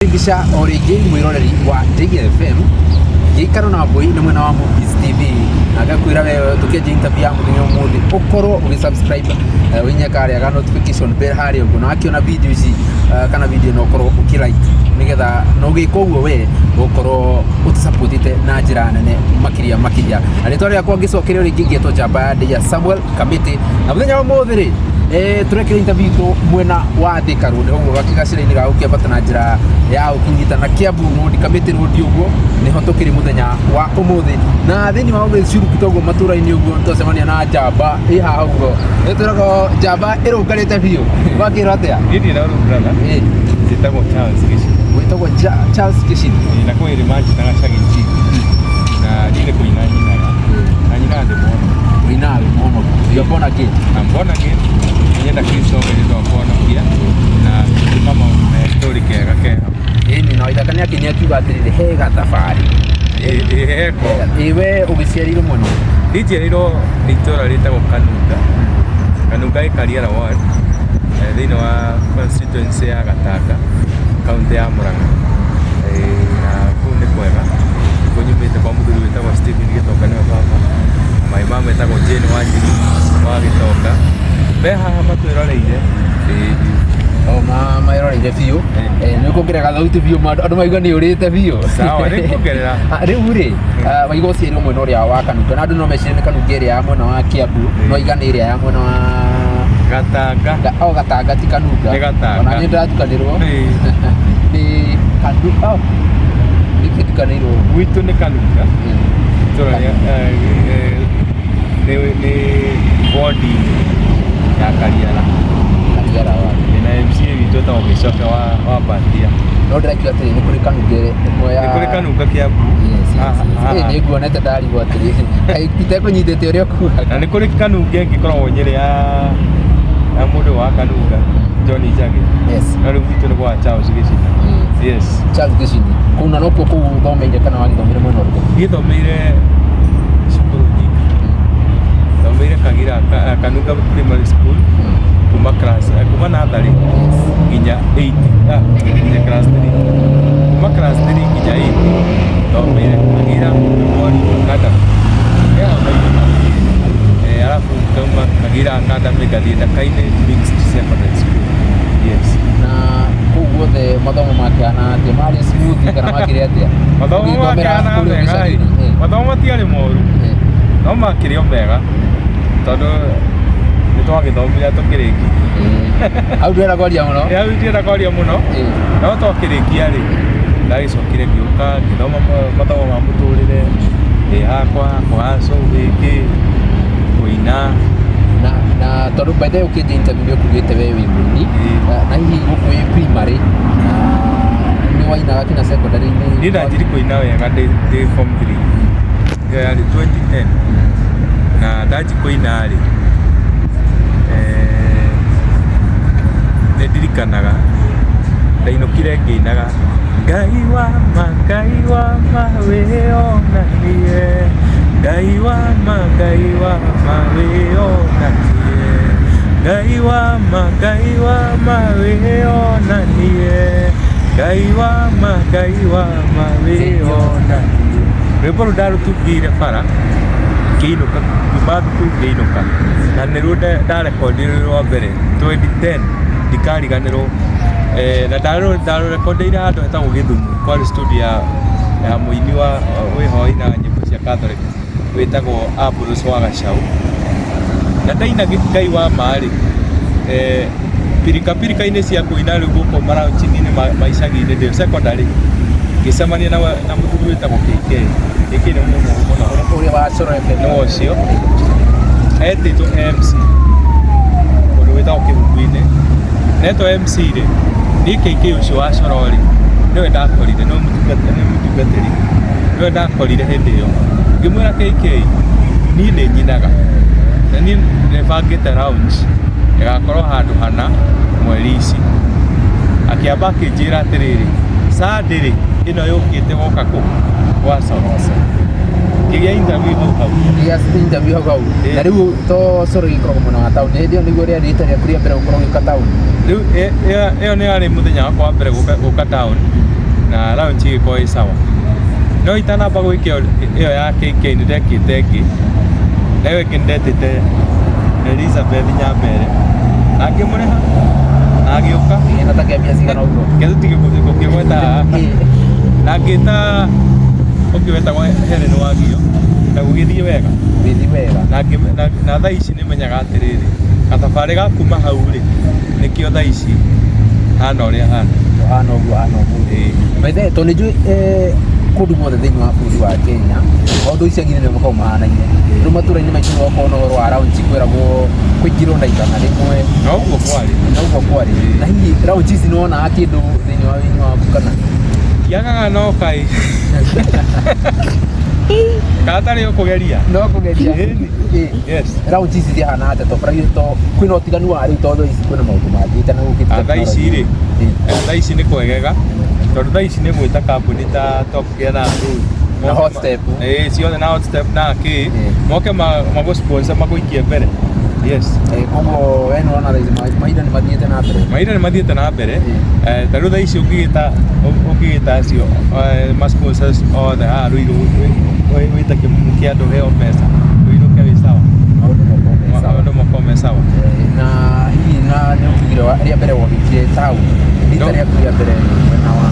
Kisha origin mwiroreri wa DFM gikaro na boy ni mwena wa Movies TV agakwira wewe tukeje interview ya muthenya umuthi ukoro ugisubscribe winyakare ga notification bell hari ugo na akiona video ici kana video no ukoro ukilike nigetha no giko ugo we ukoro utisupportite na njira nene makiria ari yakwa ngicokerio ringi ngetwo jamba ya Samuel Kamiti na muthenya wa umuthi turekire interview to mwena wa Thika Road uguo gakigacira-ini ga ukiambata na njira ya ukinyita na Kiambu Road Kamiti Road uguo niho tukiri muthenya wa umuthi na thini wa umuthi curu kitogo matura-ini uguo ntocemania na jamba haha uguo twirago jamba irungarite biu wakira atia ndiri na brother njitagwo Charles Kishi witagwo Charles Kishi na kwa ile maji na gacagi na ndire kuina nyina de mono Winalo mono you born again. I'm born again. Nienda Kristo ndio mbona pia na kama story kega ni no idakania kinya kiuga atirire hega tafari iwe ubiciarirwo muno ndijerirwo itora ritagwo Kanunga ikariera ward thini wa constituency ya Gatanga county ya Murang'a na kunde kwega kunyumite kwa muthuri witagwo Stephen Gitokania baba my mama etagwo Jane Wanjiri wa Gitoka beha matwiroreire mama iroreire biu ni kuongerera thauti biu andu maigua ni urite biu sawa ni kuongerera riu ri waigo ciiri mwena uria wa Kanunga na andu no mecire ni Kanunga iria ya mwena wa Kiambu no igana iria ya mwena wa Gatanga Gatanga ti Kanunga ona ni ndatukanirwo ni Kanunga ni kitukanirwo gwitu ni Kanunga tora ni body ya Kariara wa na MCA witu ta ogicoka wa Batia no ndirakiuga atiri ni kuri Kanunga imwe ya ni kuri Kanunga Kiambu ni nguonete ndarigwo atiri itekunyitete uria kuga na ni kuri Kanunga ngikoragwo Nyeri ya mundu wa Kanunga John Ijagi na riu witu ni kwa Charles Kishi Charles Kishi kuna no ku thomeire kana wagithomire mwena urugo githomeire cukuru nyingi thomeire Kanunga Primary School kuma natharĩ nginya 8 nginya class 3 kuma class 3 nginya 8 thomeire Kagira Ngada alafu kauma Kagira Ngada megathie Kaine Mixed Secondary School na kuguo the mathomo make ana atia mari smooth kana makire atia mathomo make ana mega mathomo matiarĩ moru no makĩrĩ o mega tondu nitwagithomire tukiriki au ndwera kwaria muno ndwera kwaria muno no twakirikia ri ndagicokire ngiuka ngithoma mathomo ma muturire hakwa kwaco wiki kuina na tondu by the way ukite interview kugite we wimuni na hihi guku primary ni wainaga kina secondary ni ndanjiri kuina wega ndi form 3 ya 2010 na ndaji kuina ri ndirikanaga ndainukire nginaga Ngai wa ma wĩonanie Ngai wa ma wĩonanie Ngai wa ma wĩonanie Ngai wa ma wĩonanie rwĩmbo rũ ndarutungĩire bara ngĩinũka kuma thukuru ngĩinũka na nĩruo ndarekondirwo rwa mbere 2010 ndikariganĩrwo na ndarekondeire handũ hetagwo Gĩthumu kwarĩ studio ya mũini wa wĩhoi na nyĩmbo cia Catholic wĩtagwo Ambrose wa Gacau na ndaina Ngai wa marĩ pirika-inĩ cia kũina rĩu gũkũ maraũnci-inĩ maicagi-inĩ ndĩ secondary ngĩcemania na mũthuri wĩtagwo KK nĩ mũno uria wa Coro FM no ũcio etĩtwo MC ũndũ wĩtagwo Kĩbungu-inĩ netwo MC rĩ niĩ KK ũcio wa Coro rĩ nĩwe ndakorire nĩ mũtungatĩri nĩwe ndakorire hĩndĩ ĩyo ngĩmwĩra KK niĩ nĩ nyinaga na niĩ nĩbangĩte lounge ĩgakorwo handũ hana mweri ici akĩamba akĩnjĩra atĩrĩrĩ Sunday rĩ ĩno yũkĩte woka kũ gwa Coro ngĩgĩa interview hau Yes, interview hau na rĩu to coro gĩkoragwo mwena wa taũni hĩndĩ ĩyo nĩguo rĩa rĩta rĩaku rĩa mbere gũkorwo gĩũka taũni rĩu ĩyo nĩ yarĩ mũthenya wakwa wa mbere gũka taũni na launch ĩgĩkorwo ĩ sawa no itanamba gwĩka ĩyo ya KK nĩ ndekĩte ĩngĩ na ĩyo ĩngĩ ndetĩte Elizabeth Nyambere na ngĩmũrĩha na agĩũka na ta kĩambia cigana ũguo gĩgũtigĩgweta na ngĩta ũngĩwetagwo Helen Wagio na gũgĩthiĩ wega na thaa ici nĩmenyaga atĩrĩrĩ gathabarĩ ga kuma hau rĩ nĩkĩo thaa ici hana ũrĩa hana ũguo maithe to nĩ njũĩ kũndũ guothe thĩinĩ wa bũrũri wa Kenya maũndũ icio ngine nĩ makoragwo mahanaine rĩu matũra-inĩ maitũ no gũkorwo na ũhoro wa raunji kwĩragwo kũingĩrwo na igana rĩmwe na ũguo kwarĩ na hihi raunji ici nĩwonaga kĩndũ thĩinĩ wa wĩinĩ waku kana ndiagaga no kaĩ katarĩ ũkũgeria no kũgeria yes raunji ici zihana atĩa to kwĩna ũtiganu wa rĩu tondũ ici kwĩna maũndũ mangĩ kana gũkĩte thaa ici rĩ thaa ici nĩ kwegega tondũ thaa ici nĩ gwĩta kambuni ta Top Gear na Hot Step ciothe na Hot Step na kĩ moke magũ-sponsor magũikie mbere yes koguo we nĩ wona mahinda nĩ mathiĩte na mbere ta rĩu thaa ici ũngĩgĩta acio ma-sponsors othe rĩu wĩta kĩmumu kĩa andũ heo mbeca rĩu wĩ sawa maũndũ makorwo me sawa na hihi na nĩ ũkugire rĩa mbere wonĩtie taũni rita rĩaku rĩa mbere mwena wa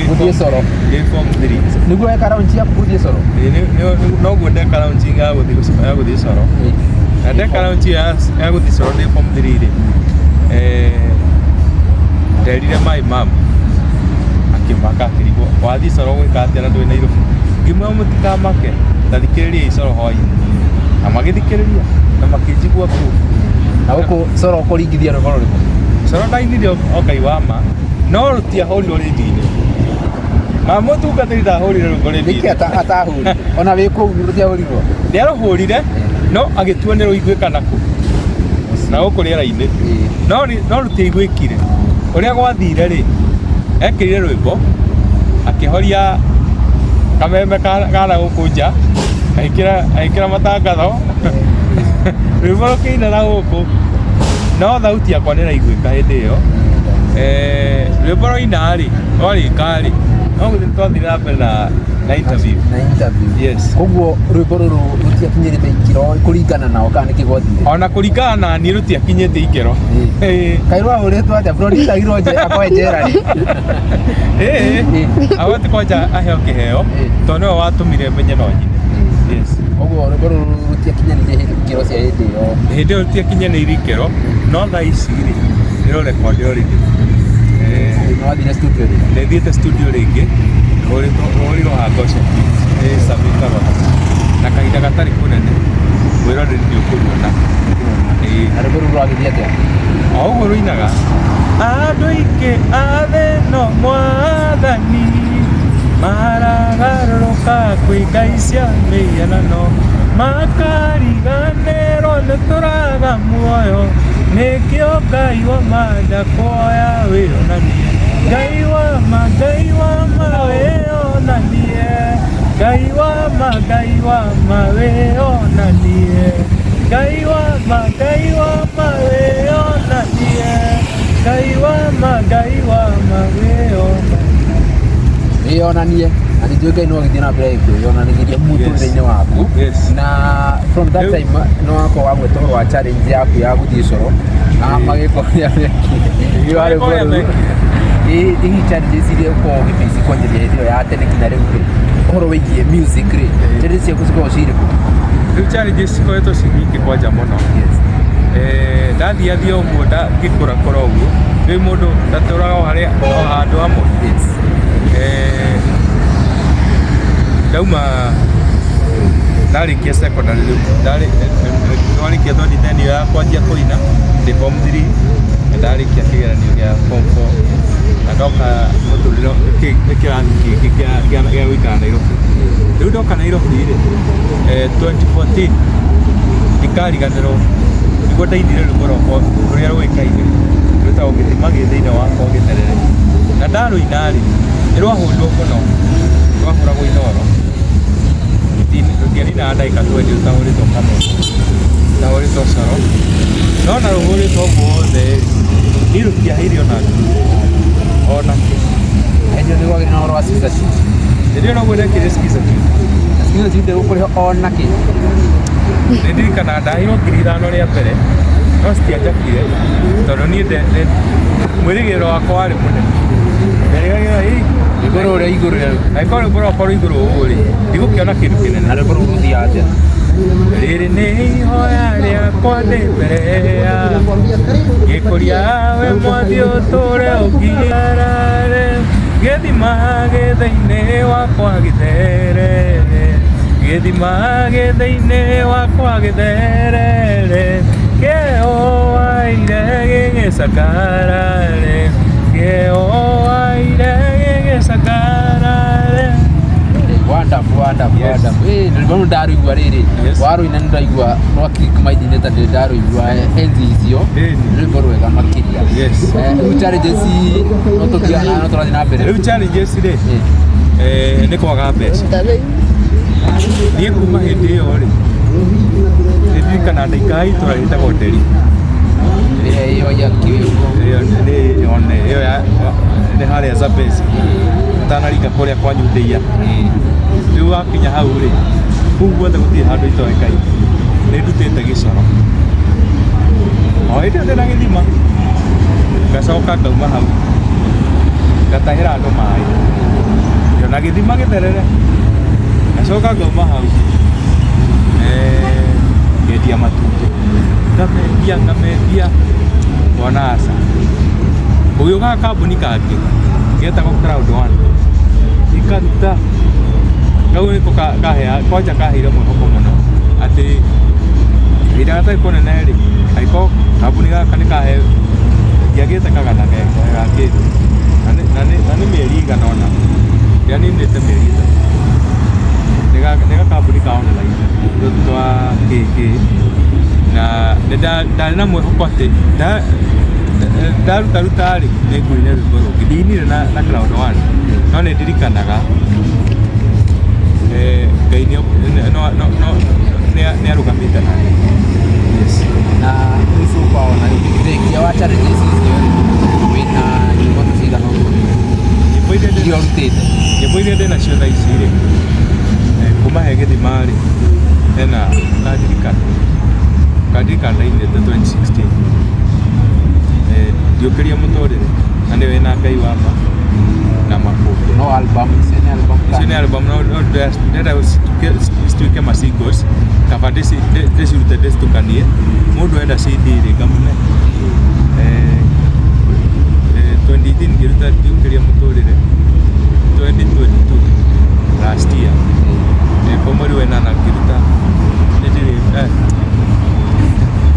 gũthiĩ coro form 3 nĩguo weka raunji yaku gũthiĩ coro noguo ndeka raunji ya gũthiĩ coro na ndeka raunji ya gũthiĩ coro ndĩ form 3 rĩ nderire my mom akĩmaka akĩrigwo wathiĩ coro gwĩka atĩa na ndũĩ Nairobi ngĩmwĩra mũtikamake ndathikĩrĩriai coro hwaĩ-inĩ na magĩthikĩrĩria na makĩnjigua kũu na gũkũ coro ũkũringithia rũgano rũrĩkũ coro ndainire o Ngai wa ma no rũtiahũrirwo rĩndio-inĩ mũtungatĩri ndahũrire rũgo rĩndio nĩkĩ atahũri ona wĩ kũu rũtiahũrirwo nĩarũhũrire no agĩtua nĩ rũiguĩka nakũ na gũkũ rĩera-inĩ no rũtiaiguĩkire ũrĩa gwathire rĩ ekĩrire rwĩmbo akĩhoria kameme kana gũkũ nja agĩkĩra matangatho rwĩmbo rũkĩina na gũkũ no thauti yakwa nĩraiguĩka hĩndĩ ĩyo rwĩmbo rũina rĩ rwarĩka rĩ no gũthiĩ twathire na mbere na interview yes koguo rwĩmbo rũrũ rũtiakinyĩrĩte ikĩro kũringana nao kana nĩkĩ gwathire ona kũringana na niĩ rũtiakinyĩte ikĩro kaĩ rwahũrĩtwo atĩa bũrũri akoe njera rĩ agwati kwanja aheo kĩheo tondũ nĩwe watũmire menye no nyine yes koguo rwĩmbo rũrũ rũtiakinyanĩirie ikĩro cia hĩndĩ ĩyo rũtiakinyanĩirie ikĩro no thaa ici rĩ nĩrũrekondio rĩngĩ nĩwathire studio rĩngĩ nĩthiĩte studio rĩngĩ rũrĩrwo ha Goshen sabĩkarwo na kahinda gatarĩ kũnene wĩroreri nĩ ũkũruona na rwĩmbo rũrũ rwagĩthiĩ atĩa o ũguo rũinaga andũ aingĩ a thĩ no mwathani maragarũrũka kwĩ ngai cia mĩhianano makariganĩrwo nĩ tũraga muoyo nĩkĩo Ngai wa manda kuoya wĩonanie Ngai wa ma wĩonanie Ngai wa ma wĩonanie Ngai wa ma wĩonanie Ngai wa ma wĩonanie na nĩ njũĩ Ngai no agĩthiĩ na mbere kwĩyonanĩria mũtũrĩre-inĩ waku na from that time no wakorwo wagweta ũhoro wa challenge yaku ya gũthiĩ coro na magĩko rĩa mekire hihi challenges iria ũkoragwo ũgĩface kwanjĩria hĩndĩ ĩyo ya tene kinya rĩu rĩ ũhoro wĩgiĩ music rĩ challenges ciaku cikoragwo cirĩkũ rĩu challenges cikoretwo ci nyingĩ kwanja mũno ndathiathia ũguo ngĩkũrakũra ũguo rĩu mũndũ ndatũraga o handũ hamwe ndauma ndarĩkia secondary rĩu ndarĩkia thondithania ya kwanjia kũina ndĩ form 3 ndarĩkia kĩgeranio gĩa form 4 na ndoka mũtũrĩre kĩrathi kĩngĩ gĩa gũikara Nairobi rĩu ndoka Nairobi rĩ 2014 ndikariganĩrwo nĩguo ndainire rwĩmbo rũrĩa rũĩkaine rwĩtagwo gĩthima gĩ thĩinĩ wakwa gĩterere na ndarũina rĩ nĩ rwahũrirwo mũno rwahũragwo inoro rũtianina ndagĩka 20 rũtahũrĩtwo kamera rũtahũrĩtwo coro no na rũhũrĩtwo guothe ni rũtiahĩire ona endio nĩ gwagĩrĩ na ũhoro wa skiza ndio no gwĩrekire skiza ndĩgũkũrĩho ona kĩ nĩ ndirikana ndahĩirwo 5,000 rĩa mbere no citianjakire tondũ niĩ mwĩrĩgĩrĩro wakwa warĩ mũnene igũrũ rĩa igũrũ angĩkorwo rĩkorwo igũrũ ũguo rĩ ndigũkĩona kĩndũ kĩnene na rĩkorwo rũthiaga atĩa rĩrĩ nĩ ihoya rĩakwa ndĩ mbere ya gĩkũria we mwathi ũtũre ũngiarare gĩthima gĩthĩ-inĩ wakwa gĩtherere gĩthima gĩthĩ-inĩ wakwa gĩtherere kĩoaire gĩgĩcakarare kĩoaire gĩgĩcakarare nĩrĩbonu ndarũigua rĩrĩ warũina nĩ ndĩraigua rwa click maithinĩ ta ndĩ ndarũigua enzi icio rwĩmbo rwega makĩria rĩu challenges no tũkiana no tũrathiĩ na mbere rĩu challenges rĩ nĩ kwaga mbeca niĩ kuma hĩndĩ ĩyo rĩ nĩ ndirikana ndaikaga itũra rĩtagwo Nderi ĩyo nĩ harĩa Zambezi ũtanarika kũrĩa kwanyu Ndĩia rĩu wakinya hau rĩ kũu guothe gũtirĩ handũ itoĩkaine nĩ ndutĩte gĩcoro o hĩndĩ ĩyo ndĩna gĩthima ngacoka ngauma hau ngatahĩra andũ maĩ ngĩona gĩthima gĩtherere ngacoka ngauma hau ngendia matumbĩ ngamendia ngona aca gũgĩũkaga kambuni kangĩ getagwo Crowd One ikaruta kau nĩko kwanja kaheire mwĩhoko mũno atĩ hĩndĩ ĩrĩa gatarĩ kũnene rĩ angĩkorwo kambuni gaka nĩ kahe ndiagĩte kagana ga kĩndũ na nĩ mĩeri igana ũna ndianinĩte mĩeri ĩtatũ nĩ gakambuni ka online twa KK na ndarĩ na mwĩhoko atĩ ndaruta rĩ nĩ ngũine rwĩmbo rũngĩ ndinire na Crowd One no nĩ ndirikanaga Ngai nĩ arũgamĩte nani na nĩcuba ona rĩngĩ wa challenges icio wĩna nyĩmbo cigana iria ũrutĩte nyĩmbo iria ndĩ nacio thaa ici rĩ kuma he gĩthima rĩ hena kandirikana ndainĩte 2016 ndiũkĩria mũtũrĩre na nĩwe na Ngai wa ma na makũmbĩ no album icio nĩ album no ndĩrenda cituĩke ma singles kaba ndĩcirute ndĩcitukanie mũndũ enda CD rĩ ngamũne 2018 ngĩruta ndiũkĩria mũtũrĩre 2022 last year kwa mweri wa ĩnana ngĩruta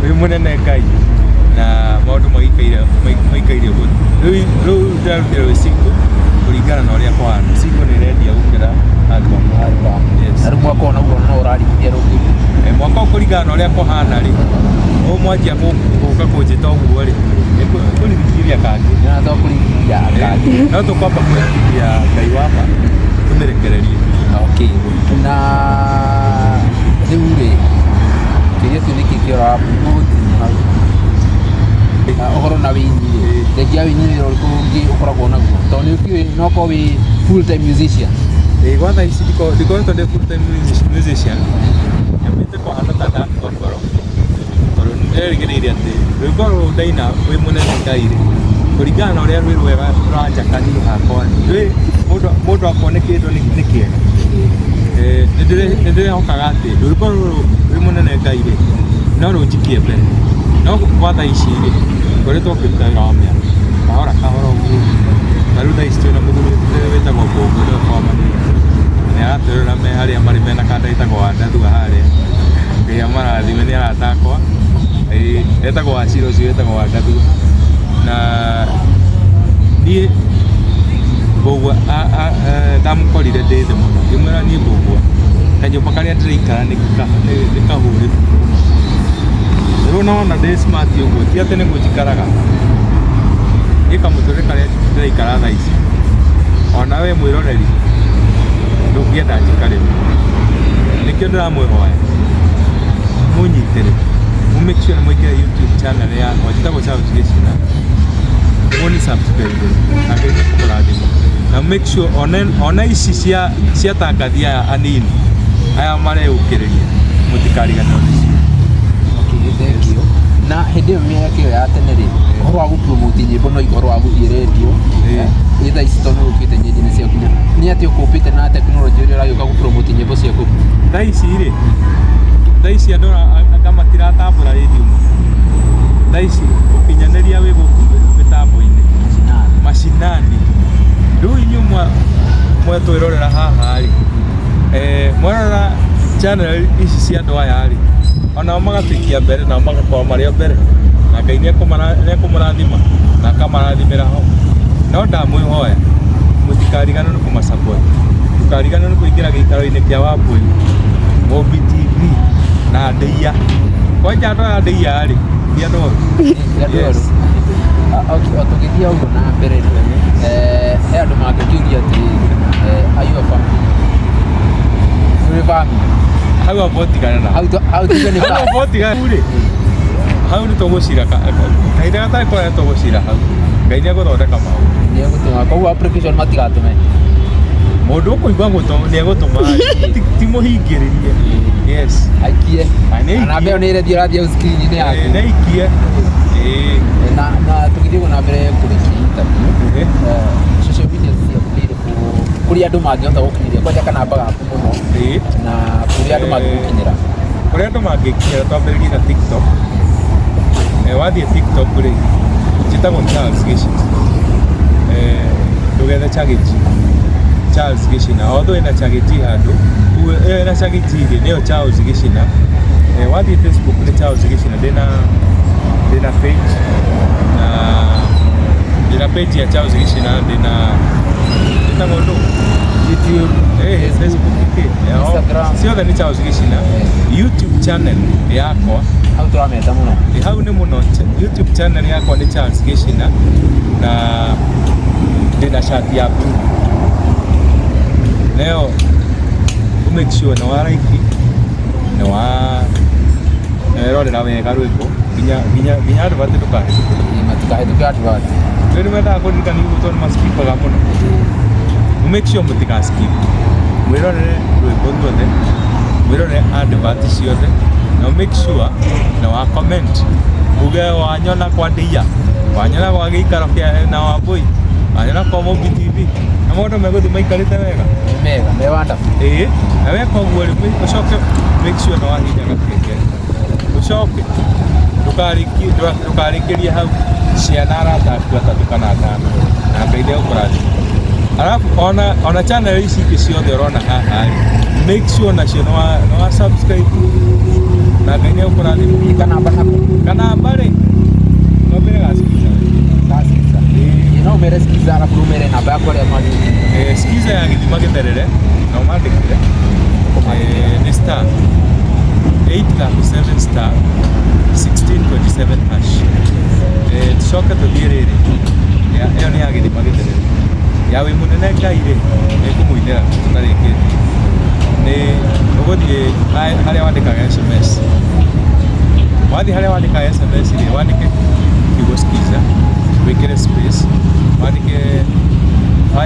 wĩ mũnene Ngai na maũndũ maikaire gũtũ rĩu ndarutire wĩ single kũringana na ũrĩa kũhana single nĩ ĩrendia gũkĩra album na rĩu mwaka ona guo no ũrarigithia rũngĩ mwaka ũkũringana na ũrĩa kũhana rĩ mwanjia gũka kũnjĩta ũguo rĩ kũrigithia kangĩ no tũkwamba kũrigithia Ngai wa ma tũmĩrekererie na rĩu rĩ kĩrĩa kĩu nĩkĩ kĩora ũhoro na wĩinyi rĩ thengia wĩinyi wĩra ũrĩkũ ũngĩ ũkoragwo naguo tondũ nĩ ũkiũĩ no ũkorwo wĩ full time musician gwa thaa ici ndikoretwo ndĩ full time musician nyambĩte kũhana ta ndatua ngoro tondũ nĩrerĩgĩrĩire atĩ rwĩmbo rũrũ ndaina wĩ mũnene Ngai rĩ kũringana na ũrĩa rwĩ rwega rũranjakania hakwa mũndũ akone kĩndũ nĩ kĩega nĩ ndĩrehokaga atĩ rwĩmbo rũrũ wĩ mũnene Ngai rĩ no rũnjikie mbere no gwa thaa ici rĩ ngoretwo ngĩruta wĩra wa mĩaka kahora ũguo na rĩu thaa ici twĩna mũthuri wĩtagwo Mbũngũ nĩwe forman nĩ aratũrĩra me harĩa marĩ mena kanda ĩtagwo wa Ndathua harĩa Ngai amarathime nĩ arata akwa etagwo wa Ciro ũcio wĩtagwo wa Ndathua na niĩ Mbũngũ ndamũkorire ndĩ thĩ mũno ngĩmwĩra niĩ Mbũngũ kanyũmba karĩa ndĩraikara nĩ kahũrĩku rĩu nona ndĩ smart ũguo ti atĩ nĩguo njikaraga niĩ kamũtũrĩre karĩa ndĩraikara thaa ici ona we mwĩroreri ndũngĩenda njikarĩre nikio ndiramwihoya munyitire make sure mwikire YouTube channel ya wajitako Charles Geshina woni subscribe na gete kurathima na make sure ona ici cia tangathia anini aya mare ukiriria mutikarigana nacio. Okay, thank you. Na hindi miaka ya tene ri horo wa promote nyimbo no igoro wa guthie radio itha ici tono ukite nyingi ni cia kinya ni ati ukupite na technology uri uragioka gu promote nyimbo ciaku tha ici andu kama tiratambura radio tha ici ukinyaniria wi guku mitambo-ini mashinani riu inyumwa mwetwirorera haha ri mwarora channel ici cia andu aya ri ona magatikia mbere na magakorwo mario mbere na Ngai nĩekũmũrathima na akamarathimĩra ho no ndamwĩhoya mũtikarigane nĩ kũmasupport mũtikarigane nĩ kũingĩra gĩikaro-inĩ kĩa Wambũi Mobi TV na Ndeia kwanja andũ aya Ndeia rĩ ti andũ oru tũgĩthiĩ ũguo na mbere he andũ mangĩkĩũria atĩ ayuga family tũrĩ family hau abotigana na hau tigane hau abotigana ure hau nĩ tũgũcira kahinda gatarĩ kũrĩa tũgũcira hau Ngai nĩegũthondeka maũndũ nĩegũtũma koguo application matigatũme mũndũ ũkũigua nĩegũtũma ti mũhingĩrĩrie yes aikie na mbeo nĩ ĩrethio rathiĩ screen-inĩ yaku nĩaikie na tũgĩthiĩ na mbere kũrĩkia interview social media cia kũrĩa andũ mangĩhota gũkinyĩria kwanja kanamba gaku mũno na kũrĩa andũ mangĩgũkinyĩra kũrĩa andũ mangĩkinyĩra twambĩrĩrie na TikTok wathiĩ TikTok rĩ njĩtagwo Charles Geshina ndũgethe Charles Geshina although ĩna Chageti handũ ĩna Chageti rĩ nĩyo Charles Geshina wathiĩ Facebook nĩ Charles Geshina ndĩna page na page ya Charles Geshina ndĩna ngoro YouTube Facebook Instagram ciothe nĩ Charles Geshina YouTube channel yakwa hau tũrameta mũno hau nĩ mũno YouTube channel yakwa nĩ Charles Geshina na ndĩna chat ya blue leo make sure na waraiki na rorera wega rwĩmbo nginya andũ batĩ matikahĩtũke advert rĩu nĩmendaga kũririkania ũguo tondũ maskipaga mũno make sure mũtigaskip mwĩrorere rwĩmbo ruothe mwĩrorere advert ciothe na make sure na wa comment uge wanyona kwa Ndeia wanyona kwa gĩikaro kĩa na Wambũi wanyona kwa Mobi TV na maũndũ megũthiĩ maikarĩte wega me wonderful na weka ũguo rĩ ũcoke make sure na wahihinya gakengere ũcoke ndũkarĩkĩrie hau ciana arata aku atatũ kana atano na Ngai nĩegũkũrathima alafu ona channel ici ingĩ ciothe ũrona haha make sure nacio nĩ wa subscribe na Ngai nĩegũkũrathima kanamba rĩ ng'ombere gaskiza no mere skiza alafu mere namba yako ya mali skiza ya gĩthima gĩtherere na ũmandĩkire nĩ star 837 star 1627 hash tucoke tũthiĩ rĩrĩ ĩyo nĩ ya gĩthima gĩtherere ya wĩ mũnene Ngai rĩ nĩngũmũinĩra tũtarĩkĩtie nĩ ũgũthiĩ harĩa wandĩkaga SMS wathiĩ harĩa wandĩkaga SMS rĩ wandĩke kiugo skiza wĩkĩre space wandĩke 5969658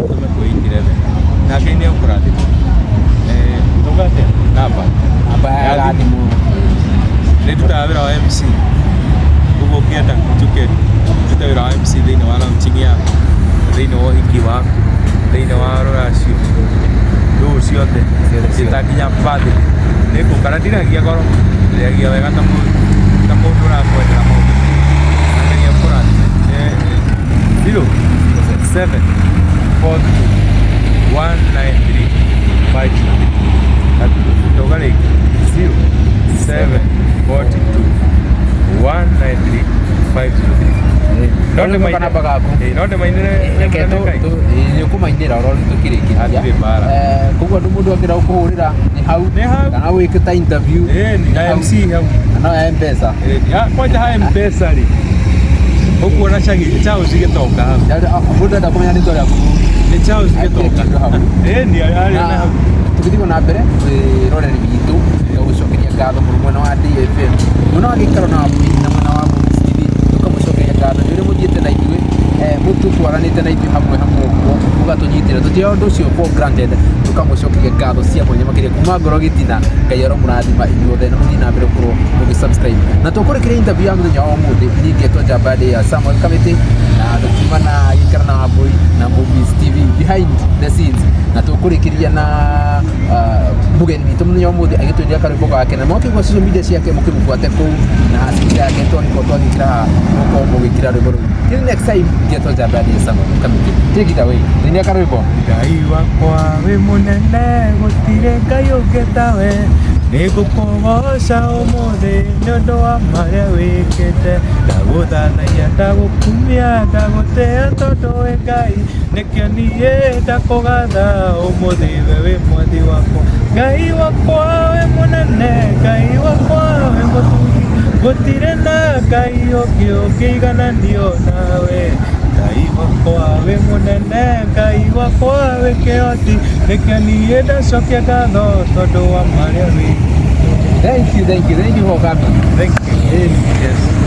tume kuingira na Ngai nĩegũkũrathima tũgate namba ya thimũ nĩndutaga wĩra wa MC ũguo ũngĩenda njũke ndute wĩra wa MC thĩinĩ wa launching yaku thĩinĩ wa ũhiki waku thĩinĩ wa rũracio rũu ciothe ciĩtanginya birthday nĩngũkara ndiragia goro ndiragia wega ta mũndũ ũrakwendera maũndũ na Ngai nĩegũkũrathima nĩũkũmainĩra oro nĩtũkĩrĩkĩria koguo andũ mũndũ angĩra gũkũhũrĩra nĩ hau kana wĩke ta interview na MC hau kana ya M-Pesa kwanja ha M-Pesa rĩ Ukuona Charles igĩtoka hau. Mũndũ enda kũmenya rĩtwa rĩaku. Nĩ Charles igĩtoka. Ni arĩ na hau. Tũgĩthiĩ na mbere rũrĩrĩ rwitũ gũcokeria ngatho mũno mwena wa DFM, mwena wa gĩikaro na wambui na mwena wa Movies TV, tũkamũcokeria ngatho nĩ ũrĩa mũthiĩte na ithuĩ mũtũtwaranĩte na ithuĩ hamwe ũguo mũgatũnyitĩra, tũtioya ũndũ ũcio for granted, tũkamũcokeria ngatho cia mwanya makĩria kuma ngoro gĩtina. Ngai aromurathima inyuothe na mũthiĩ na mbere gũkorwo mũgĩsubscribe, na tũkũrĩkĩria interview ya mũthenya wa ũmũthĩ. Niĩ ngetwo njamba ya Samuel Kamiti na tũkiuma na gĩikaro na wambui na Movies TV behind the scenes, na tũkũrĩkĩria na mũgeni witũ mũthenya wa ũmũthĩ agĩtũĩria karwĩmbo gake, na mwakĩigua social media ciake mũkĩmũbuate kũu na cikia yake tondũ twagĩkĩra mũkorwo mũgĩkĩra rwĩmbo rũu. Till next time, ngetwo njamba ya Samuel Kamiti. Take it away. Nĩ karwĩmbo. Ngai wakwa wĩ mũnene gũtirĩ Ngai ũngĩ tawe, nĩngũkũgoca ũmũthĩ nĩũndũ wa marĩa wĩkĩte, ndagũthanagia ndagũkumia ndagũtĩa tondũ wĩ Ngai, nĩkĩo niĩ ndakũgatha ũmũthĩ we wĩ mwathi wakwa. Ngai wakwa wĩ mũnene, Ngai wakwa wĩ mũthuri, gũtirĩ na Ngai ũngĩ ũngĩigananio nawe. Ngai wakwa wĩ mũnene, Ngai wakwa wĩ kĩhoti, nĩkĩo niĩ ndacokia ngatho tondũ wa marĩa wĩkĩte. Thank you for coming. Thank you. Yes.